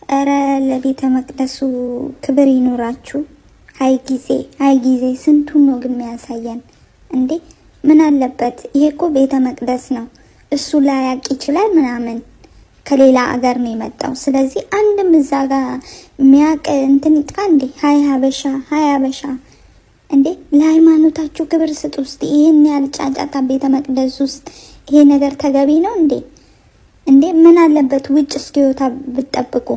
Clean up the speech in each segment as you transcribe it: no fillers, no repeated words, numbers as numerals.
እረ ለቤተ መቅደሱ ክብር ይኖራችሁ። አይ ጊዜ ስንቱን ነው ግን የሚያሳየን እንዴ? ምን አለበት? ይሄ እኮ ቤተ መቅደስ ነው። እሱ ላያቅ ይችላል ምናምን ከሌላ አገር ነው የመጣው። ስለዚህ አንድም እዛ ጋር የሚያቅ እንትን ይጥቃ እንዴ? ሀይ ሀበሻ እንዴ! ለሃይማኖታችሁ ክብር ስጡ። ውስጥ ይህን ያህል ጫጫታ ቤተ መቅደስ ውስጥ ይሄ ነገር ተገቢ ነው እንዴ? ምን አለበት ውጭ እስኪወጣ ብትጠብቁ።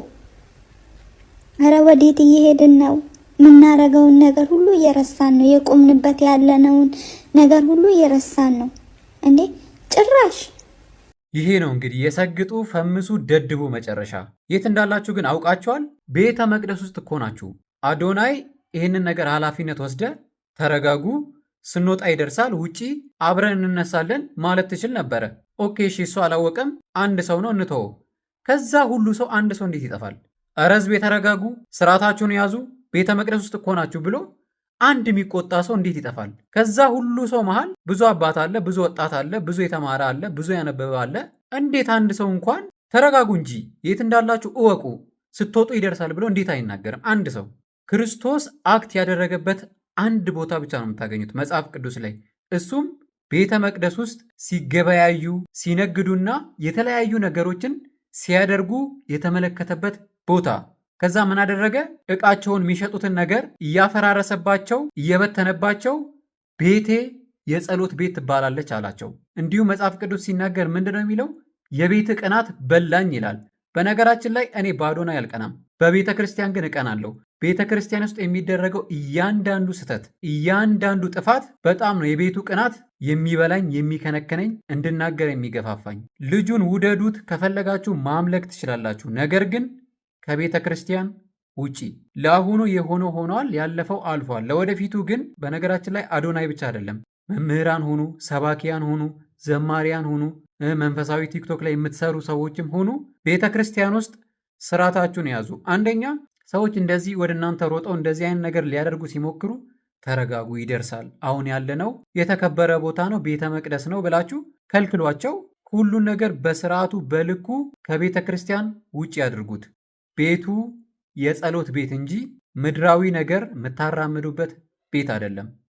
አረ ወዴት እየሄድን ነው? የምናረገውን ነገር ሁሉ እየረሳን ነው። የቆምንበት ያለነውን ነገር ሁሉ እየረሳን ነው እንዴ ጭራሽ። ይሄ ነው እንግዲህ የሰግጡ ፈምሱ ደድቡ መጨረሻ። የት እንዳላችሁ ግን አውቃችኋል? ቤተ መቅደስ ውስጥ እኮ ናችሁ። አዶናይ ይህንን ነገር ኃላፊነት ወስደ ተረጋጉ፣ ስንወጣ ይደርሳል፣ ውጪ አብረን እንነሳለን ማለት ትችል ነበረ። ኦኬ እሺ፣ እሱ አላወቀም፣ አንድ ሰው ነው እንተወው። ከዛ ሁሉ ሰው አንድ ሰው እንዴት ይጠፋል? ኧረ ሕዝብ የተረጋጉ፣ ስርዓታችሁን ያዙ፣ ቤተ መቅደስ ውስጥ እኮ ናችሁ ብሎ አንድ የሚቆጣ ሰው እንዴት ይጠፋል? ከዛ ሁሉ ሰው መሃል ብዙ አባት አለ፣ ብዙ ወጣት አለ፣ ብዙ የተማረ አለ፣ ብዙ ያነበበ አለ። እንዴት አንድ ሰው እንኳን ተረጋጉ እንጂ የት እንዳላችሁ እወቁ፣ ስትወጡ ይደርሳል ብሎ እንዴት አይናገርም? አንድ ሰው ክርስቶስ አክት ያደረገበት አንድ ቦታ ብቻ ነው የምታገኙት መጽሐፍ ቅዱስ ላይ። እሱም ቤተ መቅደስ ውስጥ ሲገበያዩ ሲነግዱና የተለያዩ ነገሮችን ሲያደርጉ የተመለከተበት ቦታ። ከዛ ምን አደረገ? ዕቃቸውን የሚሸጡትን ነገር እያፈራረሰባቸው እየበተነባቸው ቤቴ የጸሎት ቤት ትባላለች አላቸው። እንዲሁም መጽሐፍ ቅዱስ ሲናገር ምንድን ነው የሚለው? የቤት ቅናት በላኝ ይላል። በነገራችን ላይ እኔ በአዶናይ አልቀናም፣ በቤተ ክርስቲያን ግን እቀናለሁ። ቤተ ክርስቲያን ውስጥ የሚደረገው እያንዳንዱ ስህተት፣ እያንዳንዱ ጥፋት በጣም ነው የቤቱ ቅናት የሚበላኝ የሚከነከነኝ፣ እንድናገር የሚገፋፋኝ። ልጁን ውደዱት፣ ከፈለጋችሁ ማምለክ ትችላላችሁ፣ ነገር ግን ከቤተ ክርስቲያን ውጪ። ለአሁኑ የሆነው ሆኗል፣ ያለፈው አልፏል። ለወደፊቱ ግን በነገራችን ላይ አዶናይ ብቻ አይደለም፣ መምህራን ሁኑ፣ ሰባኪያን ሁኑ፣ ዘማሪያን ሁኑ፣ መንፈሳዊ ቲክቶክ ላይ የምትሰሩ ሰዎችም ሁኑ፣ ቤተ ክርስቲያን ውስጥ ስርዓታችሁን ያዙ። አንደኛ ሰዎች እንደዚህ ወደ እናንተ ሮጠው እንደዚህ አይነት ነገር ሊያደርጉ ሲሞክሩ ተረጋጉ፣ ይደርሳል፣ አሁን ያለነው የተከበረ ቦታ ነው፣ ቤተ መቅደስ ነው ብላችሁ ከልክሏቸው። ሁሉን ነገር በስርዓቱ በልኩ ከቤተ ክርስቲያን ውጭ ያድርጉት። ቤቱ የጸሎት ቤት እንጂ ምድራዊ ነገር የምታራምዱበት ቤት አይደለም።